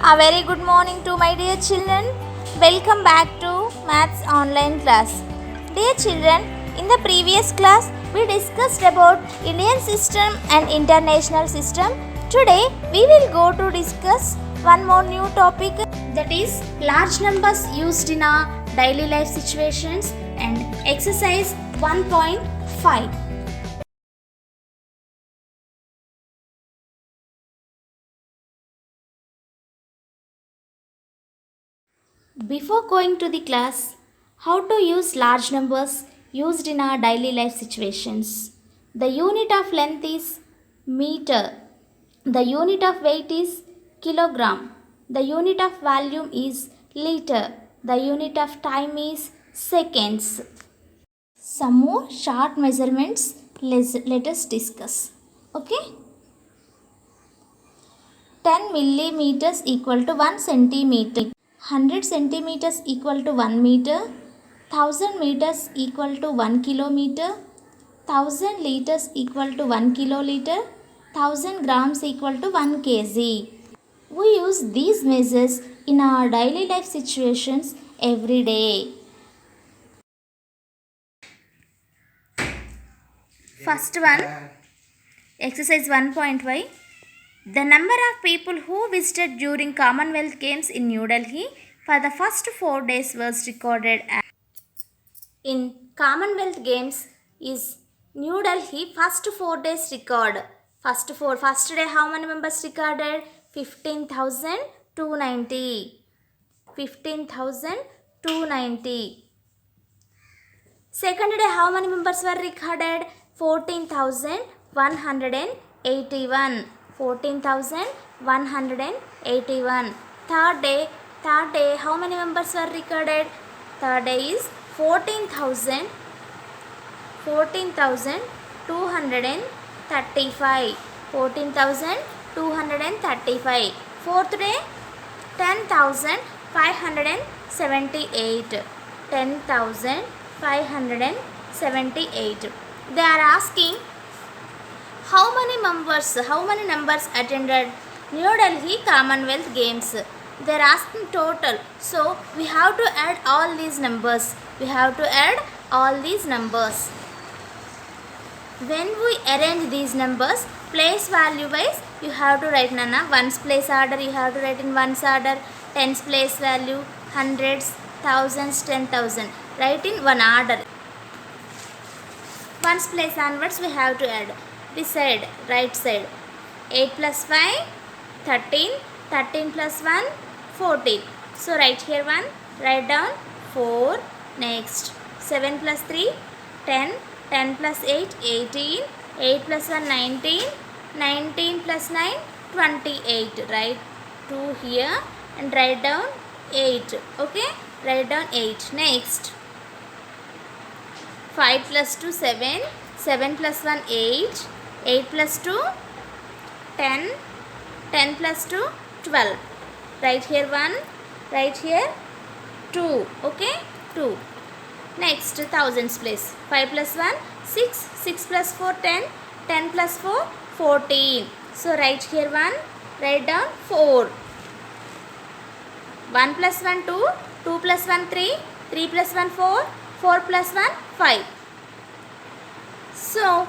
A very good morning to my dear children. Welcome back to Maths online class. Dear children, in the previous class we discussed about Indian system and international system. Today we will go to discuss one more new topic, that is large numbers used in our daily life situations and exercise 1.5. Before going to the class, how to use large numbers used in our daily life situations. The unit of length is meter. The unit of weight is kilogram. The unit of volume is liter. The unit of time is seconds. Some more short measurements let us discuss. Okay? 10 millimeters equal to 1 centimeter. 100 centimeters equal to 1 meter. 1000 meters equal to 1 kilometer. 1000 liters equal to 1 kiloliter. 1000 grams equal to 1 kg. We use these measures in our daily life situations every day. First one, exercise 1.5. The number of people who visited during Commonwealth Games in New Delhi for the first 4 days was recorded as. In Commonwealth Games is New Delhi first 4 days record. First day how many members recorded? 15,290. 15,290. Second day how many members were recorded? 14,181. 14,181. Third day how many members were recorded? Third day is 14,235. 14,235. Fourth day 10,578. 10,578. They are asking how many numbers attended New Delhi Commonwealth Games. They are asking total. So we have to add all these numbers. When we arrange these numbers, place value wise, you have to write ones place order, you have to write in ones order, tens place value, hundreds, thousands, 10,000. Write in one order. Ones place onwards we have to add. This side, right side. 8 plus 5, 13. 13 plus 1, 14. So write here 1, write down 4. Next 7 plus 3, 10. 10 plus 8, 18. 8 plus 1, 19. 19 plus 9, 28. Write 2 here and write down 8. Okay? Write down 8. Next 5 plus 2, 7. 7 plus 1, 8. 8 plus 2, 10. 10 plus 2, 12. Write here 1. Write here 2. Okay? 2. Next, thousands place. 5 plus 1, 6. 6 plus 4, 10. 10 plus 4, 14. So, write here 1. Write down 4. 1 plus 1, 2. 2 plus 1, 3. 3 plus 1, 4. 4 plus 1, 5. So,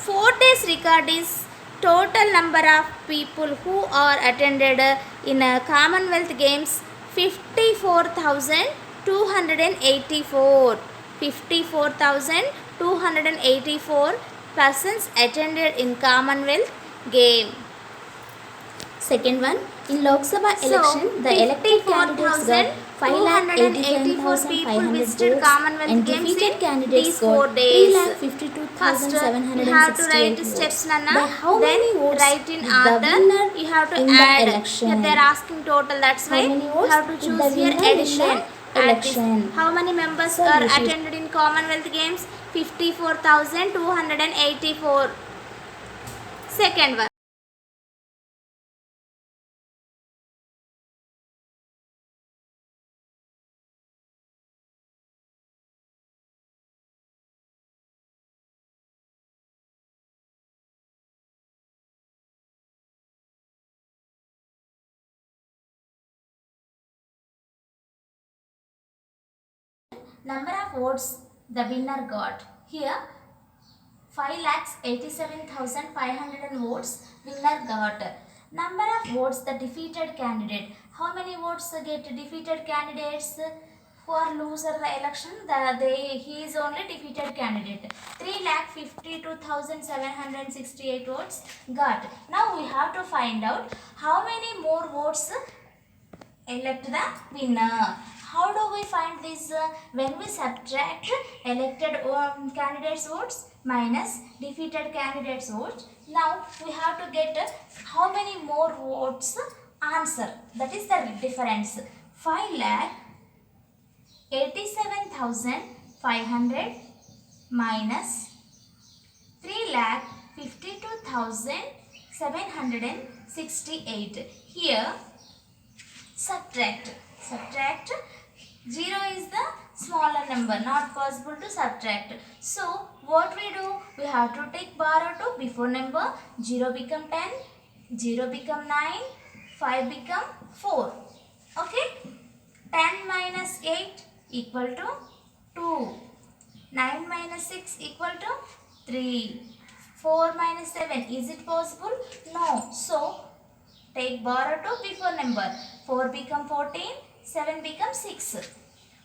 4 days record is total number of people who are attended in Commonwealth Games 54,284. 54,284 persons attended in Commonwealth Game. Second one, in Lok Sabha election, the elected candidates got 5,85,500 votes and defeated candidates got 3,52,768 you have to write votes. steps, By how many votes write in did order. the winner You have to in add. the election? Here they are asking total. That's How why many you votes have to did choose the here winner in the addition. Add this. election? How many members So are you should- attended in Commonwealth Games? 54,284. Second one. Number of votes the winner got. Here 5,87,500 votes winner got. Number of votes the defeated candidate. How many votes get defeated candidates who are loser the election? He is only defeated candidate. 3,52,768 votes got. Now we have to find out how many more votes elect the winner. How do we find this? When we subtract elected candidates votes minus defeated candidates votes. Now we have to get how many more votes answer. That is the difference. 5,87,500 minus 3,52,768. Here subtract. 0 is the smaller number, not possible to subtract. So what we do? We have to take borrow 2 before number. 0 become 10, 0 become 9, 5 become 4. Okay, 10 minus 8 equal to 2, 9 minus 6 equal to 3, 4 minus 7. Is it possible? No. So take borrow 2 before number. 4 become 14, 7 become 6.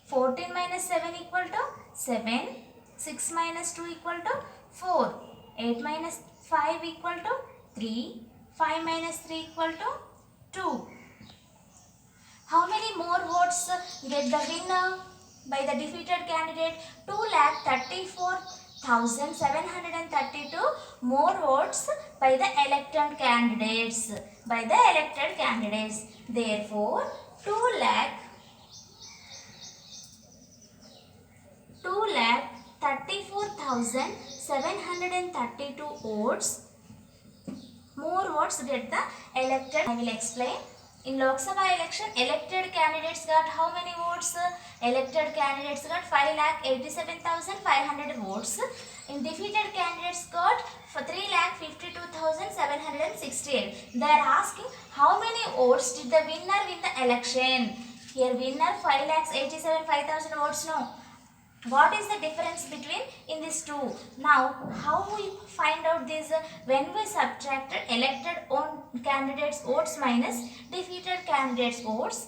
14 minus 7 equal to 7. 6 minus 2 equal to 4. 8 minus 5 equal to 3. 5 minus 3 equal to 2. How many more votes get the winner by the defeated candidate? 2,34,732 more votes by the elected candidates. Therefore, 2,34,732 votes. More votes get the elected. I will explain. In Lok Sabha election, elected candidates got how many votes? Elected candidates got 5,87,500 votes. In defeated candidates got 3,52,768. They are asking how many votes did the winner win the election. Here winner 5,87,500 votes. No. What is the difference between in these two? Now, how we find out this? When we subtracted elected candidates votes minus defeated candidates votes.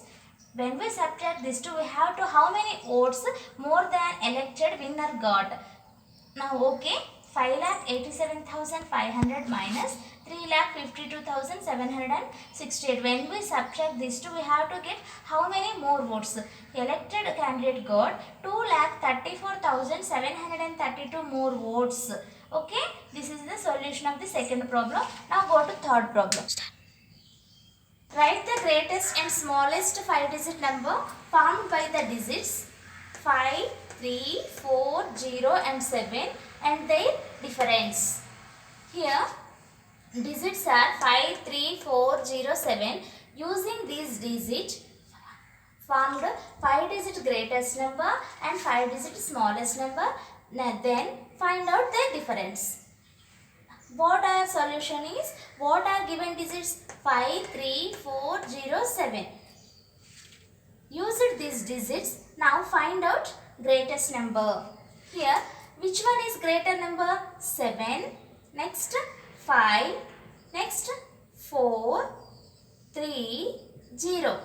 When we subtract these two, we have to how many votes more than elected winner got. Now, okay, 5,87,500 minus 3,52,768. When we subtract these two, we have to get how many more votes. Elected candidate got 2,34,732 more votes. Okay, this is the solution of the second problem. Now go to third problem. Write the greatest and smallest 5-digit number formed by the digits 5, 3, 4, 0 and 7 and their difference. Here digits are 5, 3, 4, 0, 7. Using these digits formed 5-digit greatest number and 5-digit smallest number. Then find out their difference. What our solution is? What are given digits? 5, 3, 4, 0, 7. Used these digits. Now find out greatest number. Here, which one is greater number? 7. Next, 5. Next, 4, 3, 0.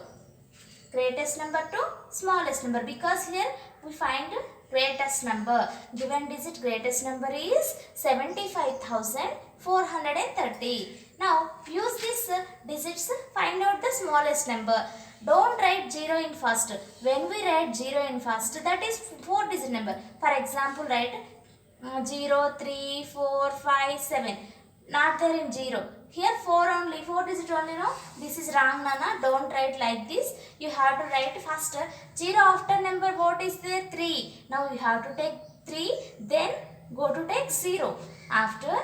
Greatest number to smallest number, because here we find greatest number. Given digit greatest number is 75,430. Now use these digits, find out the smallest number. Don't write 0 in first. When we write 0 in first, that is 4-digit number. For example, write 0, 3, 4, 5, 7. Not there in 0. Here 4 only, 4-digit only, no? This is wrong, Nana. Don't write like this. You have to write faster. 0 after number, what is there? 3. Now you have to take 3, then go to take 0. After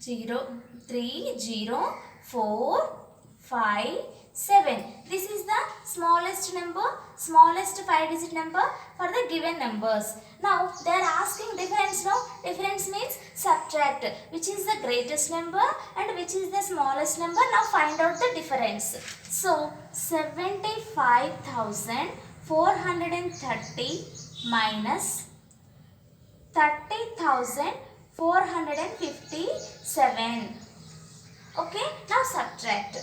0, 3, 0, 4, 5, 7. This is the smallest number, smallest 5-digit number for the given numbers. Now they are asking difference. No, difference means subtract which is the greatest number and which is the smallest number. Now find out the difference. So 75,430 430 minus 30,457. Okay, now subtract.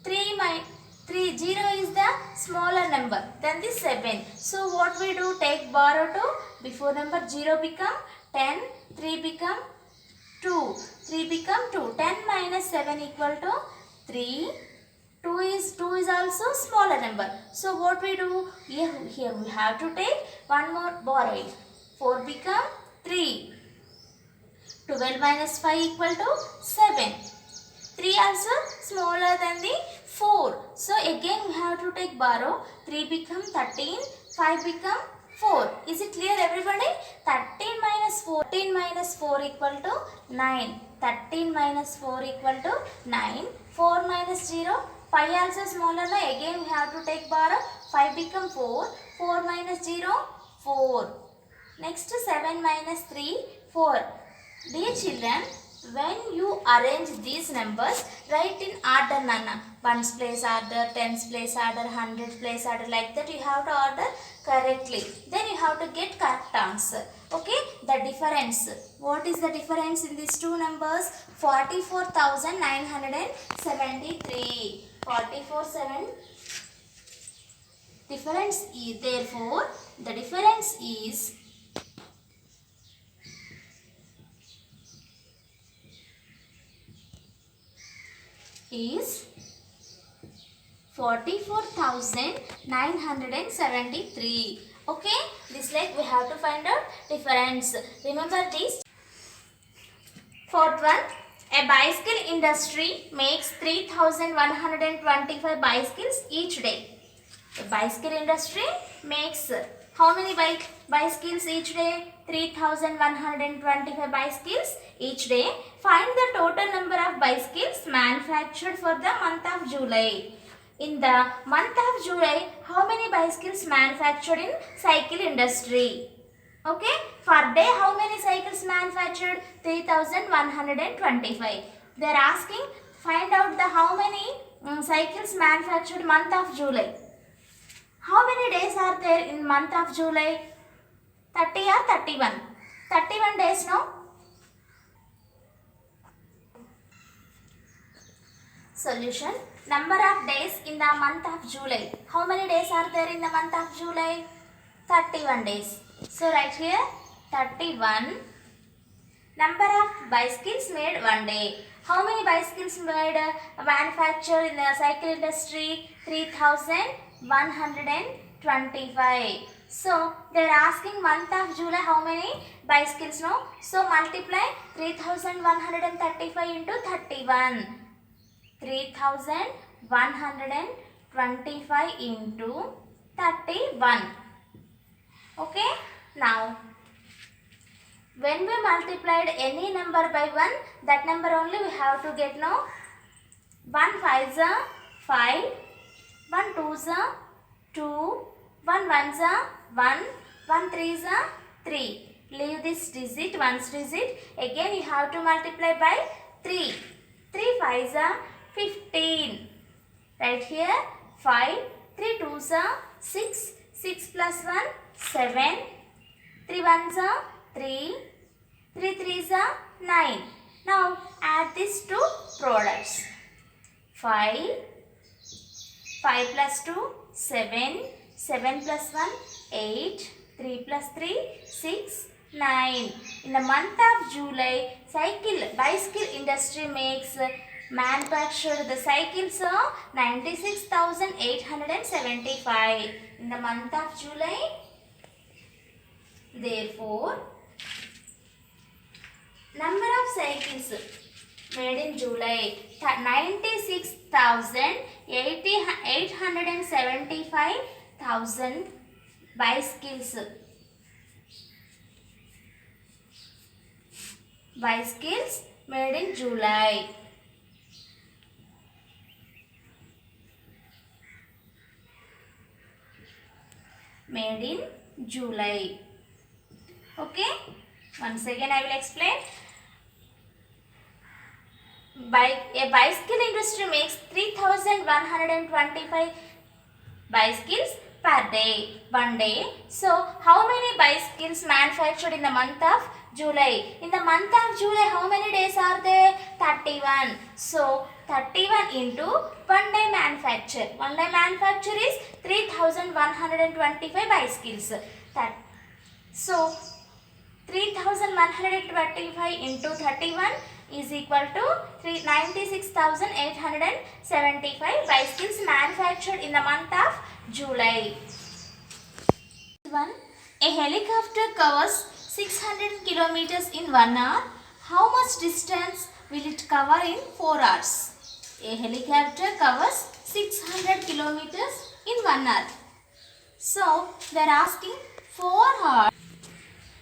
3 minus 3, 0 is the smaller number than the 7. So what we do? Take borrow 2. Before number 0 become 10, 3 become 2. 3 become 2. 10 minus 7 equal to 3. 2 is also smaller number. So what we do? Here we have to take one more borrow. 4 become 3. 12 minus 5 equal to 7. 3 also smaller than the 4. So again we have to take borrow. 3 become 13. 5 become 4. Is it clear everybody? 13 minus 4 equal to 9. 13 minus 4 equal to 9. 4 minus 0. 5 also smaller. Again we have to take borrow. 5 become 4. 4 minus 0. 4. Next 7 minus 3. 4. Dear children, when you arrange these numbers, write in order, Nana. 1's place order, 10's place order, 100's place order, like that you have to order correctly. Then you have to get correct answer. Okay, the difference. What is the difference in these two numbers? 44,973. 44,7. Difference is, therefore, the difference is 44,973. Okay, this like we have to find out difference. Remember this. Fourth one, a bicycle industry makes 3,125 bicycles each day. A bicycle industry makes how many bicycles each day? 3,125 bicycles each day. Find the total number of bicycles manufactured for the month of July. In the month of July, how many bicycles manufactured in cycle industry? Okay, per day how many cycles manufactured? 3,125. They are asking find out the how many cycles manufactured month of July. How many days are there in month of July? 30 or 31? 31 days, no? Solution. Number of days in the month of July. How many days are there in the month of July? 31 days. So write here 31. Number of bicycles made one day. How many bicycles made manufactured in the cycle industry? 3,125. So they are asking month of July how many bicycles, no? So multiply 3,135 into 31. 3,125 into 31. Okay. Now when we multiplied any number by 1, that number only we have to get, no? 1 5s are 5, 1 2s are 2, 1 1s are 1, 1 3s are 3. Leave this digit, 1's digit. Again you have to multiply by 3. 3 5s are 15. Right here 5, 3 2s are 6, 6 plus 1 7, 3 1s are 3, 3 3s are 9. Now add these two products. 5, 5 plus 2 7, 7 plus 1 8, 3 plus 3 6, 9. In the month of July, bicycle industry manufactured the cycles of 96,875 in the month of July. Therefore, number of cycles made in July 96,875,000 bicycles. Bicycles made in July. Made in July. Okay. Once again I will explain. A bicycle industry makes 3,125 bicycles per day, 1 day. So how many bicycles manufactured in the month of July? In the month of July, how many days are there? 31. So 31 into 1 day manufacture. 1 day manufacture is 3125 bicycles. So 3125 into 31 is equal to 96,875 bicycles manufactured in the month of July. A helicopter covers 600 kilometers in 1 hour. How much distance will it cover in 4 hours? A helicopter covers 600 kilometers in 1 hour. So they are asking 4 hours.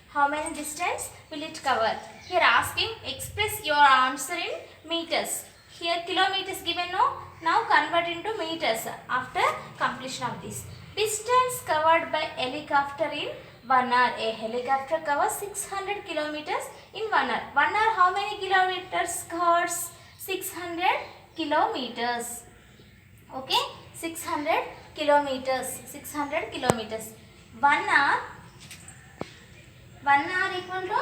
How many distance will it cover? Here asking express your answer in meters. Here kilometers given no. Now convert into meters after completion of this. Distance covered by helicopter in 1 hour. A helicopter covers 600 kilometers in 1 hour. 1 hour how many kilometers covers? 600 kilometers. Okay, 600 kilometers. 600 kilometers. 1 hour. 1 hour equal to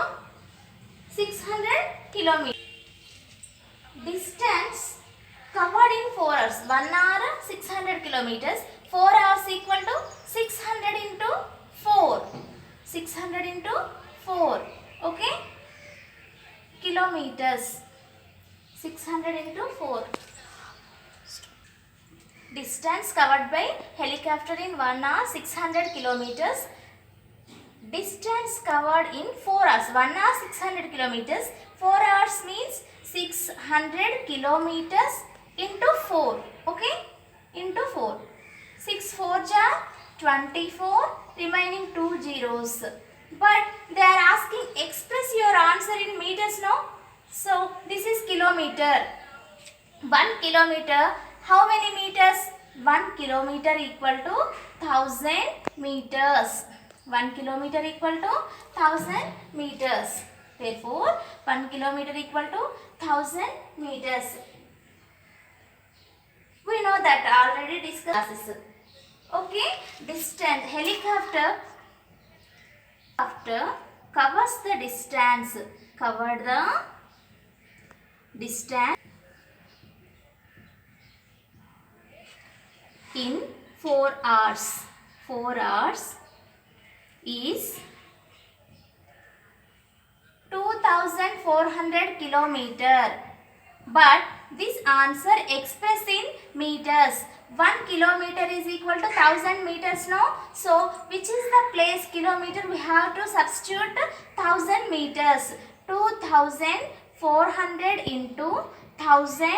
600 kilometers. Distance covered in 4 hours. 1 hour 600 kilometers. 4 hours equal to 600 into 4. 600 into 4. Okay. Kilometers. 600 into 4. Distance covered by helicopter in 1 hour 600 kilometers. Distance covered in 4 hours. 1 hour 600 kilometers. 4 hours means 600 kilometers into 4. Okay? Into 4. 6 4 jar 24. Remaining 2 zeros. But they are asking express your answer in meters, no? So this is kilometer. 1 kilometer. How many meters? 1 kilometer equal to 1000 meters. 1 kilometer equal to 1000 meters. Therefore, 1 kilometer equal to 1000 meters. We know that already discussed. Okay, distance. Helicopter covers the distance. Covered the distance in 4 hours. 4 hours is 2400 kilometer. But this answer expressed in meters. 1 kilometer is equal to 1000 meters, no? So which is the place kilometer? We have to substitute 1000 meters. 2400 into 1000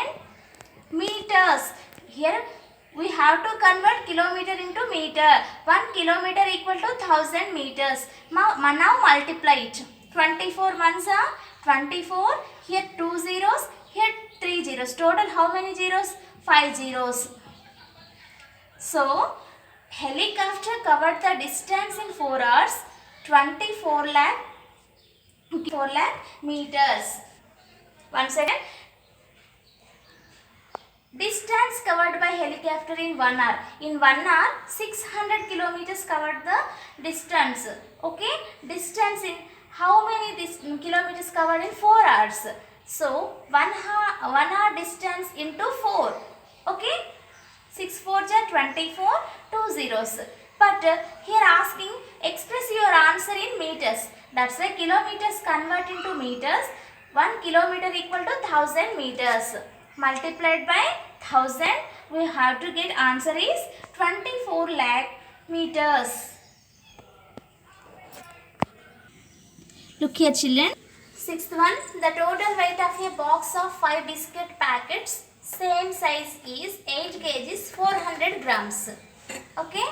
meters. Here we have to convert kilometer into meter. 1 kilometer equal to 1000 meters. Now multiply it. 24 ones are 24. Here 2 zeros. Here 3 zeros. Total how many zeros? 5 zeros. So helicopter covered the distance in 4 hours. 24 lakh meters. Once again. Distance covered by helicopter in 1 hour. In 1 hour, 600 kilometers covered the distance. Okay. Distance in how many kilometers covered in 4 hours. So, 1 hour distance into 4. Okay. 6 4 are 24, 2 zeros. But here asking express your answer in meters. That's why kilometers convert into meters. 1 kilometer equal to 1000 meters. Multiplied by 1000, we have to get answer is 24 lakh meters. Look here children. Sixth one, the total weight of a box of 5 biscuit packets, same size is 8 kgs 400 grams. Okay,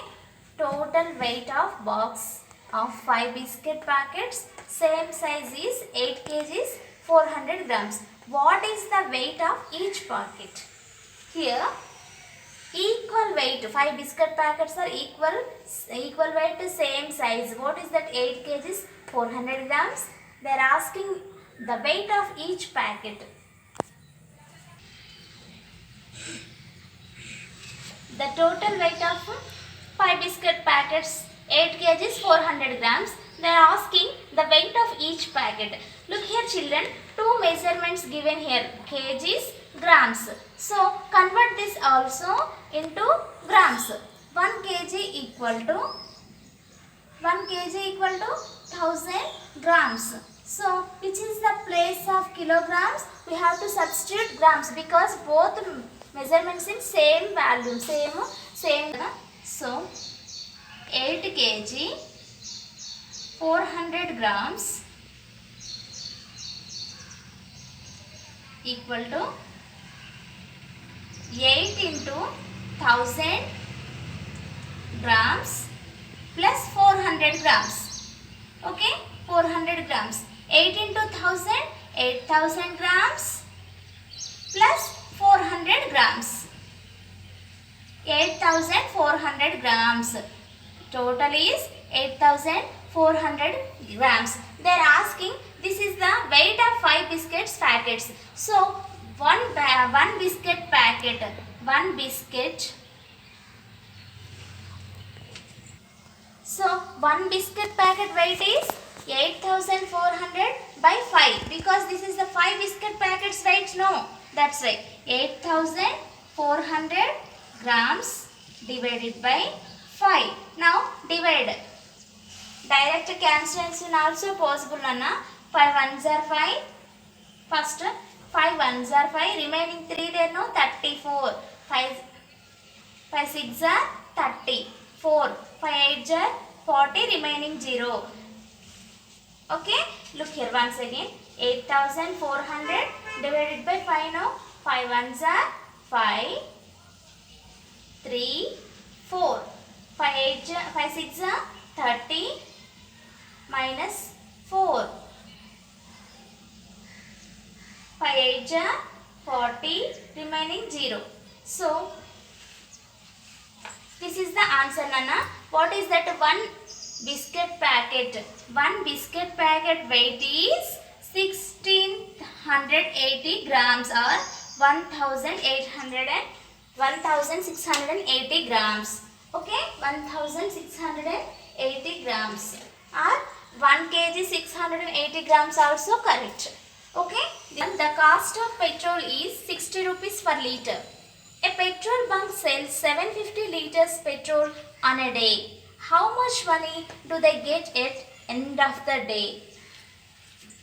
total weight of box of 5 biscuit packets, same size is 8 kgs 400 grams. What is the weight of each packet? Here, equal weight. 5 biscuit packets are equal weight, same size. What is that? 8 kgs, 400 grams. They are asking the weight of each packet. The total weight of 5 biscuit packets, 8 kgs, 400 grams. They are asking the weight of each packet. Look here children, two measurements given here, kgs, grams. So convert this also into grams. 1 kg equal to 1000 grams. So which is the place of kilograms? We have to substitute grams because both measurements in same value, same. So 8 kg 400 grams equal to 8 into 1000 grams plus 400 grams. Okay, 400 grams. 8 into 1000, 8000 grams plus 400 grams. 8400 grams. Total is 8400 grams. They are asking, this is the weight of 5 biscuits packets. So one biscuit packet, so one biscuit packet weight is 8400 by 5 because this is the 5 biscuit packets weight. No, that's right. 8400 grams divided by 5. Now divide. Direct cancellation also possible, Nana. 5 ones are 5. First 5 ones are 5. Remaining 3 there, no, 34. 5 6 are 30. 4 5 8 are 40. Remaining 0. Okay, look here once again. 8400 divided by 5 now. 5 ones are 5. 3 4 5 6 are 30 minus 4 5 8 are 40 remaining 0. So this is the answer, Nana. What is that? One biscuit packet weight is 1680 grams or 1680 grams. Okay, 1680 grams or 1 kg 680 grams also correct. Okay, the cost of petrol is 60 rupees per liter. A petrol bunk sells 750 liters petrol on a day. How much money do they get at end of the day?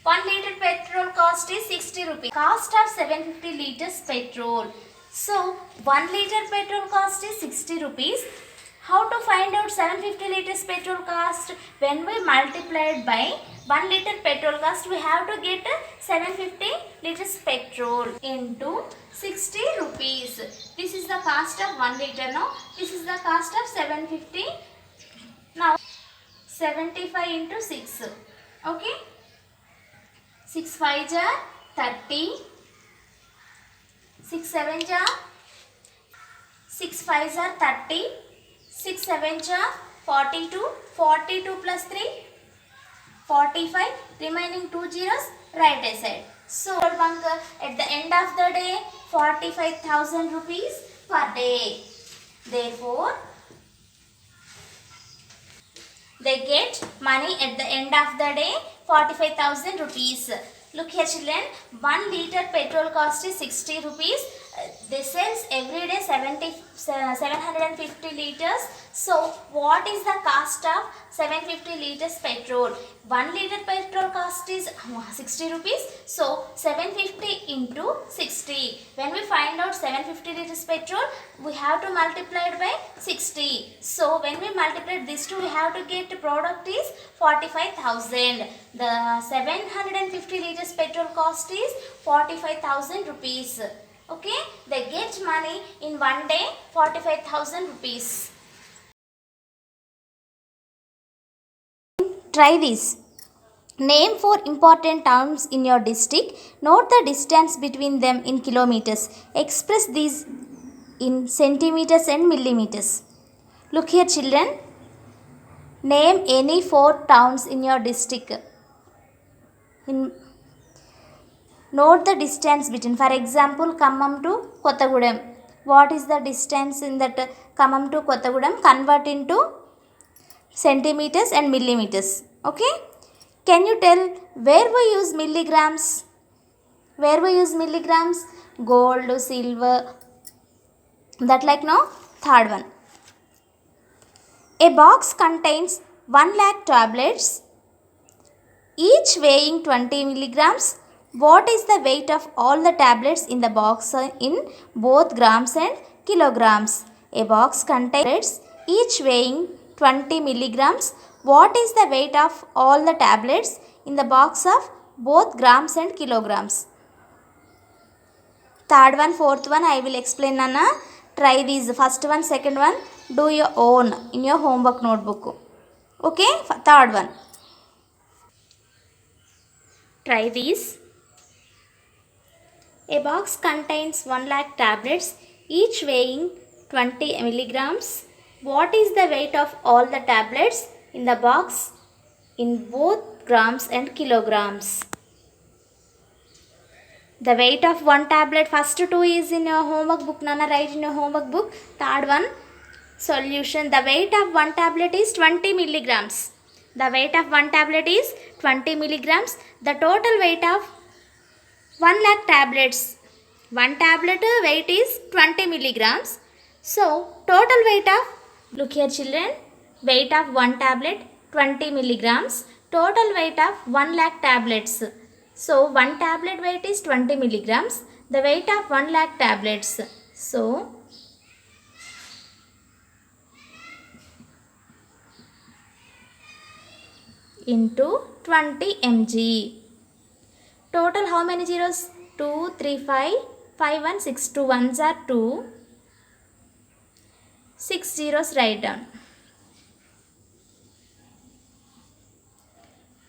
1 liter petrol cost is 60 rupees. Cost of 750 liters petrol. So 1 liter petrol cost is 60 rupees. How to find out 750 liters petrol cost? When we multiply it by 1 liter petrol cost, we have to get 750 liters petrol into 60 rupees. This is the cost of 1 liter now. This is the cost of 750. Now 75 into 6. Okay. 6 5 are 30. 6 7 are 6 5 are 30. 6 7 are 42. 42 plus 3 45. Remaining 2 zeros right side. So bunk at the end of the day 45,000 rupees per day. Therefore they get money at the end of the day 45,000 rupees. Look here children, 1 liter petrol cost is 60 rupees. They sells every day 750 liters. So what is the cost of 750 liters petrol? 1 liter petrol cost is 60 rupees. So 750 into 60. When we find out 750 liters petrol, we have to multiply it by 60. So when we multiply these two, we have to get the product is 45,000. The 750 liters petrol cost is 45,000 rupees. Okay, they get money in one day 45,000 rupees. Try this. Name 4 important towns in your district. Note the distance between them in kilometers. Express these in centimeters and millimeters. Look here children. Name any 4 towns in your district. Note the distance between. For example, Khammam to Kottagudem. what is the distance in that Khammam to Kottagudem, convert into centimeters and millimeters. Okay, can you tell where we use milligrams? Where we use milligrams? Gold, silver, that like no. Third one, a box contains 1 lakh tablets, each weighing 20 milligrams. What is the weight of all the tablets in the box in both grams and kilograms? A box contains each weighing 20 milligrams. What is the weight of all the tablets in the box of both grams and kilograms? Third one, fourth one I will explain, Nana. Try these. First one, second one, do your own in your homework notebook. Okay, third one. Try these. A box contains 1 lakh tablets, each weighing 20 milligrams. What is the weight of all the tablets in the box in both grams and kilograms? The weight of one tablet, first two is in your homework book, Nana, write in your homework book. Third one, solution. The weight of one tablet is 20 milligrams. The weight of one tablet is 20 milligrams. The total weight of 1 lakh tablets. One tablet weight is 20 milligrams. So, total weight of, look here children, weight of one tablet 20 milligrams. Total weight of 1 lakh tablets. So, one tablet weight is 20 milligrams. The weight of 1 lakh tablets. So, into 20 mg. Total how many zeros? 2, 3, 5, 5, 1, 6, 2 ones are 2. 6 zeros write down.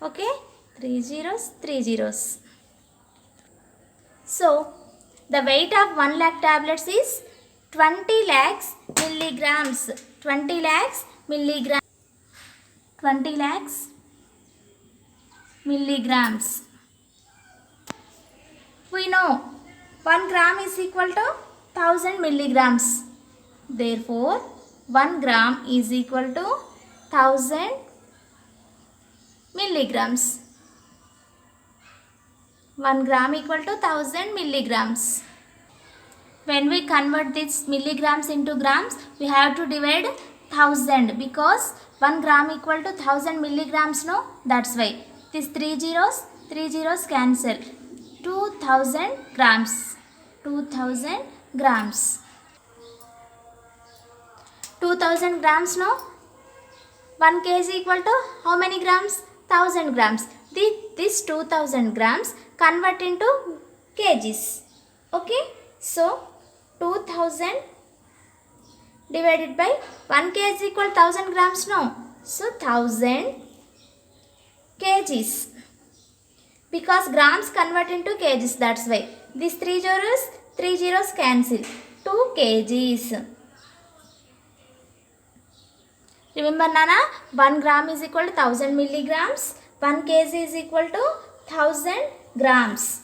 Okay, 3 zeros, 3 zeros. So, the weight of 1 lakh tablets is 20 lakhs milligrams. 20 lakhs milligrams. 20 lakhs milligrams. We know 1 gram is equal to 1000 milligrams. Therefore, 1 gram is equal to 1000 milligrams. 1 gram equal to 1000 milligrams. When we convert these milligrams into grams, we have to divide 1000 because 1 gram equal to 1000 milligrams, no? That's why. These 3 zeros cancel. 2000 grams. 2000 grams. 2000 grams, no? 1 kg equal to how many grams? 1000 grams. This 2000 grams convert into kgs. Okay. So, 2000 divided by 1 kg equal 1000 grams, no? So, 1000 kgs. Because grams convert into kgs, that's why. These 3 zeros cancel. 2 kgs. Remember, Nana, 1 gram is equal to 1000 milligrams. 1 kg is equal to 1000 grams.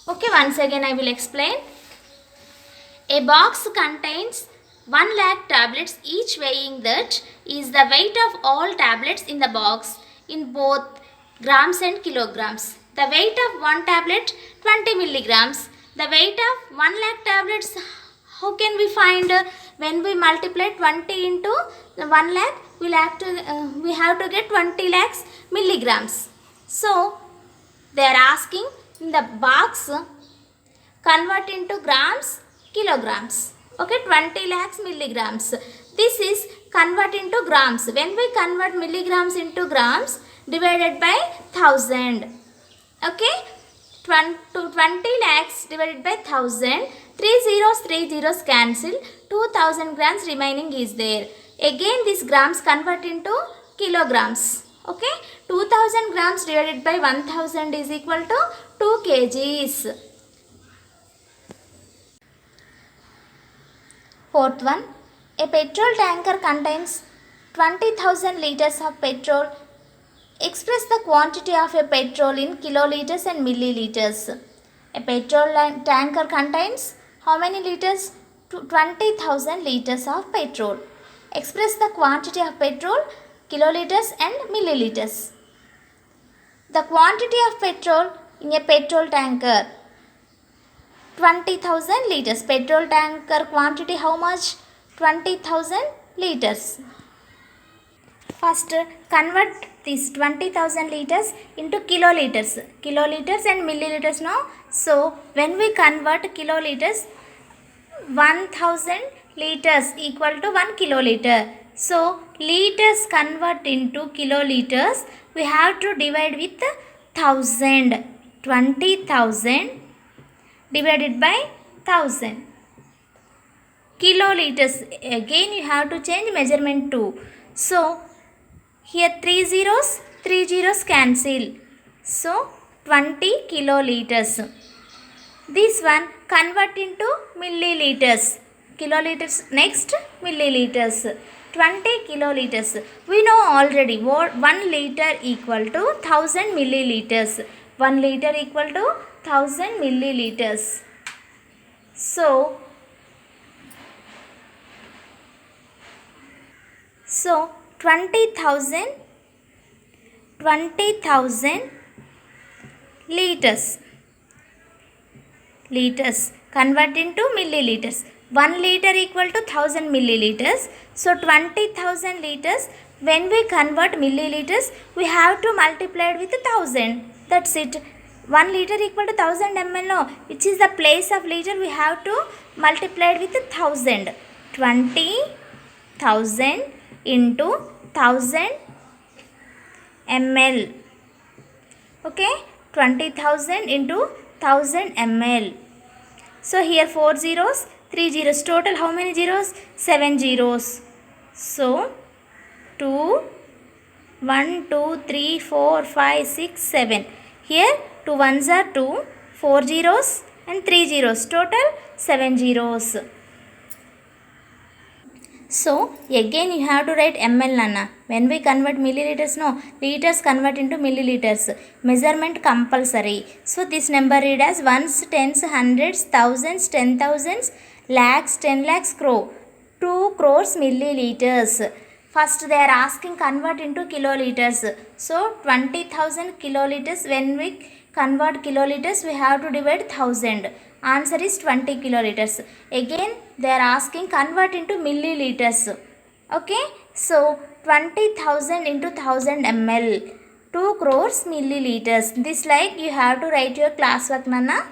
Okay, once again I will explain. A box contains 1 lakh tablets, each weighing that is the weight of all tablets in the box in both grams and kilograms. The weight of one tablet 20 milligrams. The weight of 1 lakh tablets, how can we find? When we multiply 20 into 1 lakh, we have to get 20 lakhs milligrams. So, they are asking in the box convert into grams, kilograms. Okay, 20 lakhs milligrams. This is convert into grams. When we convert milligrams into grams, divided by 1000. Okay, 20 lakhs divided by 1000. 3 zeros cancel. 2000 grams remaining is there. Again, these grams convert into kilograms. Okay, 2000 grams divided by 1000 is equal to 2 kgs. Fourth one, a petrol tanker contains 20,000 liters of petrol. Express the quantity of a petrol in kiloliters and milliliters. A petrol tanker contains how many liters? 20,000 liters of petrol. Express the quantity of petrol, kiloliters and milliliters. The quantity of petrol in a petrol tanker, 20,000 liters. Petrol tanker quantity how much? 20,000 liters. First, convert this 20,000 liters into kiloliters. Kiloliters and milliliters now. So, when we convert kiloliters, 1000 liters equal to 1 kiloliter. So, liters convert into kiloliters. We have to divide with 1000. 20,000 divided by 1000. Kiloliters. Again, you have to change measurement too. So, here 3 zeros cancel. So, 20 kiloliters. This one convert into milliliters. Kiloliters next, milliliters. 20 kiloliters. We know already what 1 liter equal to 1000 milliliters. 1 liter equal to 1000 milliliters. So 20,000 liters convert into milliliters. 1 liter equal to 1000 milliliters. So 20,000 liters, when we convert milliliters, we have to multiply it with 1000. That's it. 1 liter equal to 1000 ml. No, which is the place of liter, we have to multiply it with 1000. 20,000 into 1000 ml. Okay, 20,000 into 1000 ml. So here 4 zeros, 3 zeros. Total how many zeros? 7 zeros. So 2, 1, 2, 3, 4, 5, 6, 7. Here 2 ones are 2, 4 zeros and 3 zeros. Total 7 zeros. So again you have to write ml, Nana. When we convert milliliters, no, liters convert into milliliters. Measurement compulsory. So this number read as ones, tens, hundreds, thousands, 10,000s, lakhs, 10 lakhs, crore. 2 crores milliliters. First they are asking convert into kiloliters. So 20,000 kiloliters. When we convert kiloliters, we have to divide 1000. Answer is 20 kiloliters. Again they are asking convert into milliliters. Okay, so 20,000 into 1000 ml, 2 crores milliliters. This like you have to write your classwork, Nana.